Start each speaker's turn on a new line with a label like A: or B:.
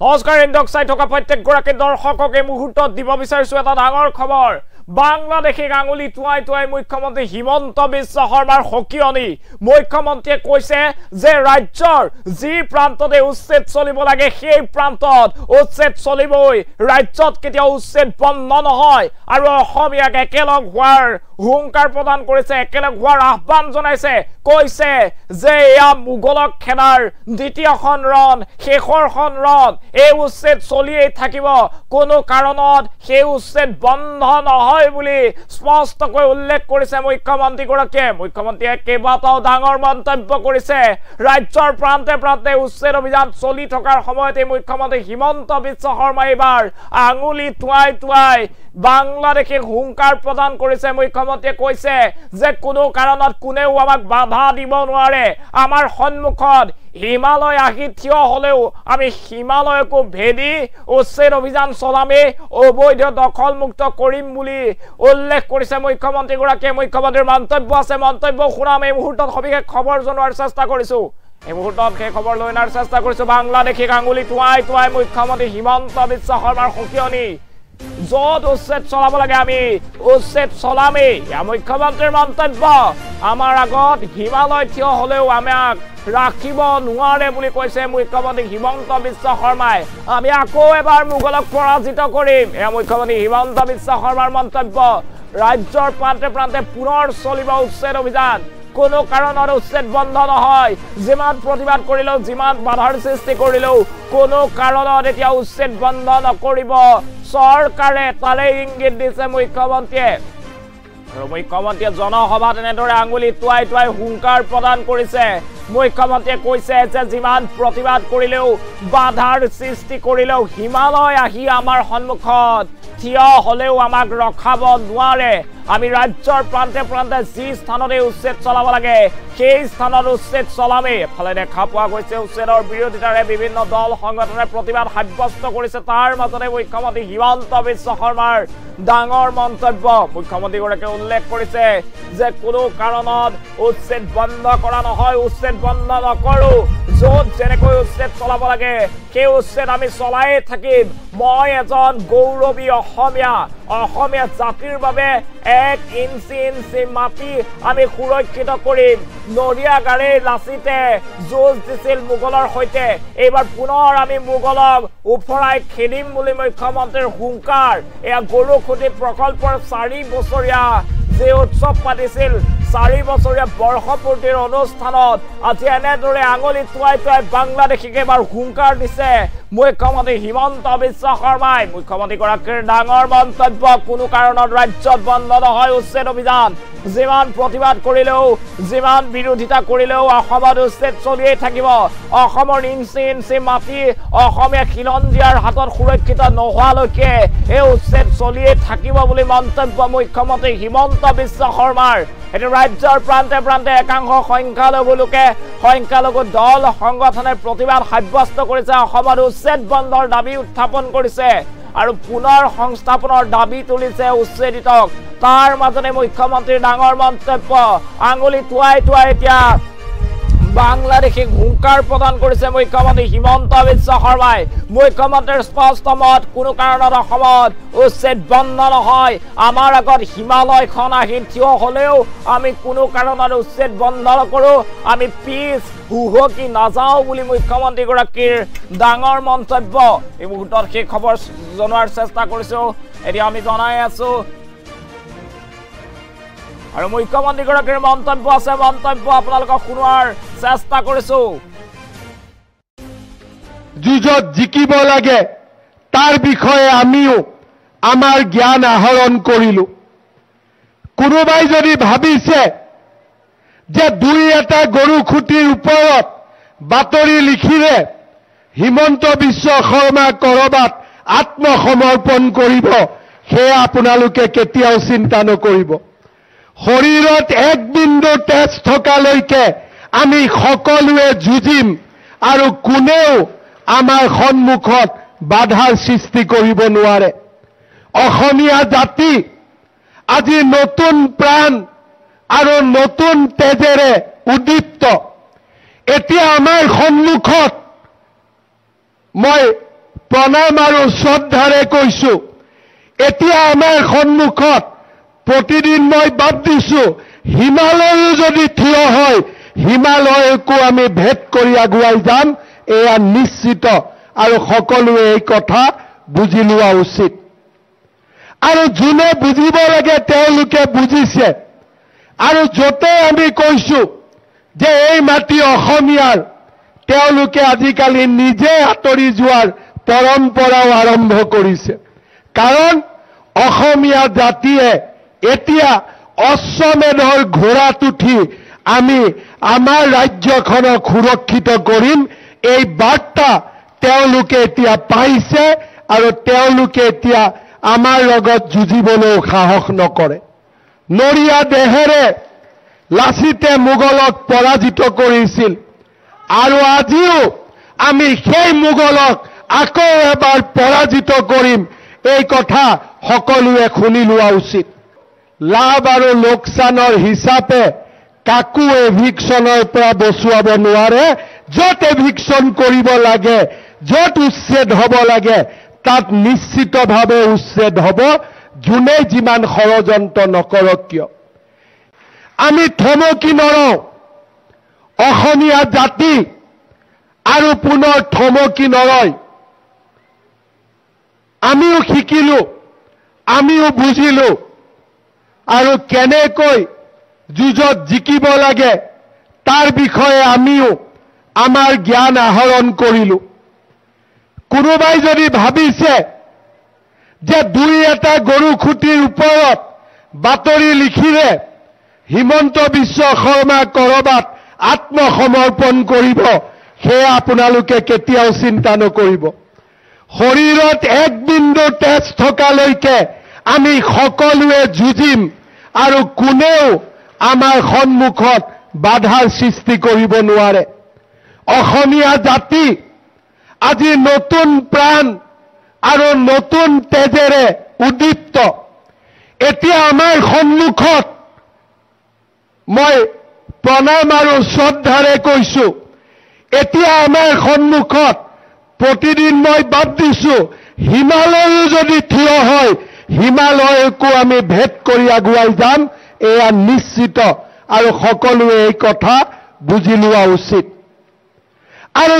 A: নমস্কাৰ ইণ্ডক চাই থকা প্ৰত্যেকগৰাকী দৰ্শকক এই মুহূৰ্তত দিব বিচাৰিছো এটা ডাঙৰ খবৰ বাংলাদেশী আঙুলি টুৱাই টুৱাই মুখ্যমন্ত্ৰী হিমন্ত বিশ্ব শৰ্মাৰ হকিয়নি মুখ্যমন্ত্ৰীয়ে কৈছে যে ৰাজ্যৰ যি প্ৰান্ততে উচ্ছেদ চলিব লাগে সেই প্ৰান্তত উচ্ছেদ চলিবই ৰাজ্যত কেতিয়া উচ্ছেদ বন্ধ নহয় আৰু অসমীয়াক একেলগ হোৱাৰ হুংকাৰ প্ৰদান কৰিছে একেলগ হোৱাৰ আহ্বান জনাইছে কৈছে যে এয়া মুগলক খেলাৰ দ্বিতীয়খন ৰণ শেষৰখন ৰণ এই উচ্ছেদ চলিয়েই থাকিব কোনো কাৰণত সেই উচ্ছেদ বন্ধ নহয় বুলি স্পষ্টকৈ উল্লেখ কৰিছে মুখ্যমন্ত্ৰীয়ে কেইবাটাও ডাঙৰ মন্তব্য কৰিছে ৰাজ্যৰ প্ৰান্তে প্ৰান্তে উচ্ছেদ অভিযান চলি থকাৰ সময়তে মুখ্যমন্ত্ৰী হিমন্ত বিশ্ব শৰ্মা এবাৰ আঙুলি টুৱাই টুৱাই বাংলাদেশক হুংকাৰ প্ৰদান কৰিছে মুখ্যমন্ত্ৰীয়ে কৈছে যে কোনো কাৰণত কোনেও আমাক বাধা দিব নোৱাৰে আমাৰ সন্মুখত হিমালয় আহি থিয় হলেও আমি হিমালয়কো ভেদি উচ্ছেদ অভিযান চলামে অবৈধ দখলমুক্ত কৰিম বুলি উল্লেখ কৰিছে মুখ্যমন্ত্ৰীৰ মন্তব্য আছে মন্তব্য শুনাম এই মুহূৰ্তত সবিশেষ খবৰ জনোৱাৰ চেষ্টা কৰিছো এই মুহূৰ্তত সেই খবৰ লৈ অনাৰ চেষ্টা কৰিছো বাংলাদেশীক আঙুলি টুৱাই টুৱাই মুখ্যমন্ত্ৰী হিমন্ত বিশ্ব শৰ্মাৰ হকিয়নি যত উচ্ছেদ চলাব লাগে আমি উচ্ছেদ চলামে মুখ্যমন্ত্ৰীৰ মন্তব্য আমাৰ আগত হিমালয় থিয় হলেও আমাক ৰাখিব নোৱাৰে বুলি কৈছে মুখ্যমন্ত্ৰী হিমন্ত বিশ্ব শৰ্মাই আমি আকৌ এবাৰ মুগলক পৰাজিত কৰিম মুখ্যমন্ত্ৰী হিমন্ত বিশ্ব শৰ্মাৰ মন্তব্য ৰাজ্যৰ প্ৰান্তে প্ৰান্তে পুনৰ চলিব উচ্ছেদ অভিযান কোনো কাৰণত উচ্ছেদ বন্ধ নহয় যিমান প্ৰতিবাদ কৰিলেও যিমান বাধাৰ সৃষ্টি কৰিলেও কোনো কাৰণত এতিয়া উচ্ছেদ বন্ধ নকৰিব চৰকাৰে তালে ইংগিত দিছে মুখ্যমন্ত্ৰীয়ে জনসভাত এনেদৰে আঙুলি টুৱাই টুৱাই হুংকাৰ প্ৰদান কৰিছে মুখ্যমন্ত্ৰীয়ে কৈছে যে যিমান প্ৰতিবাদ কৰিলেও বাধাৰ সৃষ্টি কৰিলেও হিমালয় আহি আমাৰ সন্মুখত থিয় হলেও আমাক ৰখাব নোৱাৰে আমি ৰাজ্যৰ প্ৰান্তে প্ৰান্তে যি স্থানতে উচ্ছেদ চলাব লাগে সেই স্থানত উচ্ছেদ চলামে ফলে দেখা পোৱা গৈছে উচ্ছেদৰ বিৰোধিতাৰে বিভিন্ন দল সংগঠনে প্ৰতিবাদ সাব্যস্ত কৰিছে তাৰ মাজতে মুখ্যমন্ত্ৰী হিমন্ত বিশ্ব শৰ্মাৰ ডাঙৰ মন্তব্য মুখ্যমন্ত্ৰীগৰাকীয়ে উল্লেখ কৰিছে যে কোনো কাৰণত উচ্ছেদ বন্ধ কৰা নহয় উচ্ছেদ বন্ধ নকৰো যত যেনেকৈ উচ্ছেদ চলাব লাগে সেই উচ্ছেদ আমি চলাই থাকিম মই এজন গৌৰৱী অসমীয়া জাতিৰ বাবে 1 ইঞ্চি মাটি আমি সুৰক্ষিত কৰিম নৰিয়াগাড়ীৰ লাচিতে যুঁজ দিছিল মুগলৰ সৈতে এইবাৰ পুনৰ আমি মুগলক উফৰাই খেলিম বুলি মুখ্যমন্ত্ৰীৰ হুংকাৰ এয়া গৰুখুটি প্ৰকল্পৰ 4 বছৰীয়া যে উৎসৱ পাতিছিল 4 বছৰীয়া বৰ্ষপূৰ্তিৰ অনুষ্ঠানত আজি এনেদৰে আঙুলি টুৱাই টুৱাই বাংলাদেশীক এবাৰ হুংকাৰ দিছে মুখ্যমন্ত্ৰী হিমন্ত বিশ্ব শৰ্মাই মুখ্যমন্ত্ৰীগৰাকীৰ ডাঙৰ মন্তব্য কোনো কাৰণত ৰাজ্যত বন্ধ নহয় উচ্ছেদ অভিযান যিমান প্ৰতিবাদ কৰিলেও যিমান বিৰোধিতা কৰিলেও অসমত উচ্ছেদ চলিয়েই থাকিব অসমৰ ইঞ্চি মাটি অসমীয়া খিলঞ্জীয়াৰ হাতত সুৰক্ষিত নোহোৱালৈকে এই উচ্ছেদ চলিয়েই থাকিব বুলি মন্তব্য মুখ্যমন্ত্ৰী হিমন্ত বিশ্ব শৰ্মাৰ এটি ৰাজ্যৰ প্ৰান্তে প্ৰান্তে একাংশ সংখ্যালঘু দল সংগঠনে প্ৰতিবাদ সাব্যস্ত কৰিছে অসমত উচ্ছেদ বন্ধৰ দাবী উত্থাপন কৰিছে আৰু পুনৰ সংস্থাপনৰ দাবী তুলিছে উচ্ছেদিতক তাৰ মাজতে মুখ্যমন্ত্ৰীৰ ডাঙৰ মন্তব্য আঙুলি টুৱাই টুৱাই এতিয়া বাংলাদেশীক হুংকাৰ প্ৰদান কৰিছে মুখ্যমন্ত্ৰী হিমন্ত বিশ্ব শৰ্মাই মুখ্যমন্ত্ৰীৰ স্পষ্ট মত কোনো কাৰণত অসমত উচ্ছেদ বন্ধ নহয় আমাৰ আগত হিমালয়খন আহি থিয় হলেও আমি কোনো কাৰণত উচ্ছেদ বন্ধ নকৰো আমি পিছ হুহকি নাযাওঁ বুলি মুখ্যমন্ত্ৰীগৰাকীৰ ডাঙৰ মন্তব্য এই মুহূৰ্তত সেই খবৰ জনোৱাৰ চেষ্টা কৰিছো এতিয়া আমি জনাই আছো আৰু মুখ্যমন্ত্ৰীগৰাকীৰ মন্তব্য আছে মন্তব্য আপোনালোকক শুনোৱাৰ চেষ্টা কৰিছো
B: যুঁজত জিকিব লাগে তাৰ বিষয়ে আমিও আমাৰ জ্ঞান আহৰণ কৰিলো কোনোবাই যদি ভাবিছে যে দুই এটা গৰুখুটিৰ ওপৰত বাতৰি লিখিলে হিমন্ত বিশ্ব শৰ্মা কৰবাত আত্মসমৰ্পণ কৰিব সেয়া আপোনালোকে কেতিয়াও চিন্তা নকৰিব শৰীৰত এক বিন্দু তেজ থকালৈকে আমি সকলোৱে যুঁজিম আৰু কোনেও আমাৰ সন্মুখত বাধাৰ সৃষ্টি কৰিব নোৱাৰে অসমীয়া জাতি আজি নতুন প্ৰাণ আৰু নতুন তেজেৰে উদ্দীপ্ত এতিয়া আমাৰ সন্মুখত মই প্ৰণাম আৰু শ্ৰদ্ধাৰে কৈছো, এতিয়া আমাৰ সন্মুখত প্ৰতিদিন মই বাদ দিছো, হিমালয়ো যদি থিয় হয় হিমালয়কো আমি ভেদ কৰি আগুৱাই যাম, এয়া নিশ্চিত। আৰু সকলোৱে এই কথা বুজি লোৱা উচিত। আৰু যোনে বুজিব লাগে তেওঁলোকে বুজিছে। আৰু য'তে আমি কৈছো যে এই মাটি অসমীয়াৰ, তেওঁলোকে আজিকালি নিজে আঁতৰি যোৱাৰ পৰম্পৰাও আৰম্ভ কৰিছে। কাৰণ অসমীয়া জাতিয়ে এতিয়া অশ্বমেধৰ ঘোঁৰাত উঠি আমি আমাৰ ৰাজ্যখনক সুৰক্ষিত কৰিম, এই বাৰ্তা তেওঁলোকে এতিয়া পাইছে। আৰু তেওঁলোকে এতিয়া আমাৰ লগত যুঁজিবলৈ সাহস নকৰে। নৰিয়া দেহেৰে লাচিতে মোগলক পৰাজিত কৰিছিল, আৰু আজিও আমি সেই মোগলক আকৌ এবাৰ পৰাজিত কৰিম, এই কথা সকলোৱে শুনি লোৱা উচিত। লাভ আৰু লোকচানৰ হিচাপে কাকো এভিকশ্যনৰ পৰা বচুৱাব নোৱাৰে। য'ত এভিকশ্যন কৰিব লাগে, য'ত উচ্ছেদ হ'ব লাগে, তাত নিশ্চিতভাৱে উচ্ছেদ হ'ব, যোনে যিমান ষড়যন্ত্ৰ নকৰক কিয়। আমি থমকি নৰওঁ। অসমীয়া জাতি আৰু পুনৰ থমকি নৰয়। আমিও শিকিলো, আমিও বুজিলো, আৰু কেনেকৈ যুঁজত জিকিব লাগে তাৰ বিষয়ে আমিও আমাৰ জ্ঞান আহৰণ কৰিলো। কোনোবাই যদি ভাবিছে যে দুই এটা গৰু খুঁটিৰ ওপৰত বাতৰি লিখিলে হিমন্ত বিশ্ব শৰ্মা কৰবাত আত্মসমৰ্পণ কৰিব, সেয়া আপোনালোকে কেতিয়াও চিন্তা নকৰিব। শৰীৰত এক বিন্দু তেজ থকালৈকে আমি সকলোৱে যুঁজিম, আৰু কোনেও আমাৰ সন্মুখত বাধাৰ সৃষ্টি কৰিব নোৱাৰে। অসমীয়া জাতি আজি নতুন প্ৰাণ আৰু নতুন তেজেৰে উদ্দীপ্ত। এতিয়া আমাৰ সন্মুখত মই প্ৰণাম আৰু শ্ৰদ্ধাৰে কৈছো, এতিয়া আমাৰ সন্মুখত প্ৰতিদিন মই বাদ দিছো, হিমালয়ো যদি থিয় হয় হিমালয়কো আমি ভেদ কৰি আগুৱাই যাম, এয়া নিশ্চিত। আৰু সকলোৱে এই কথা বুজি লোৱা উচিত। আৰু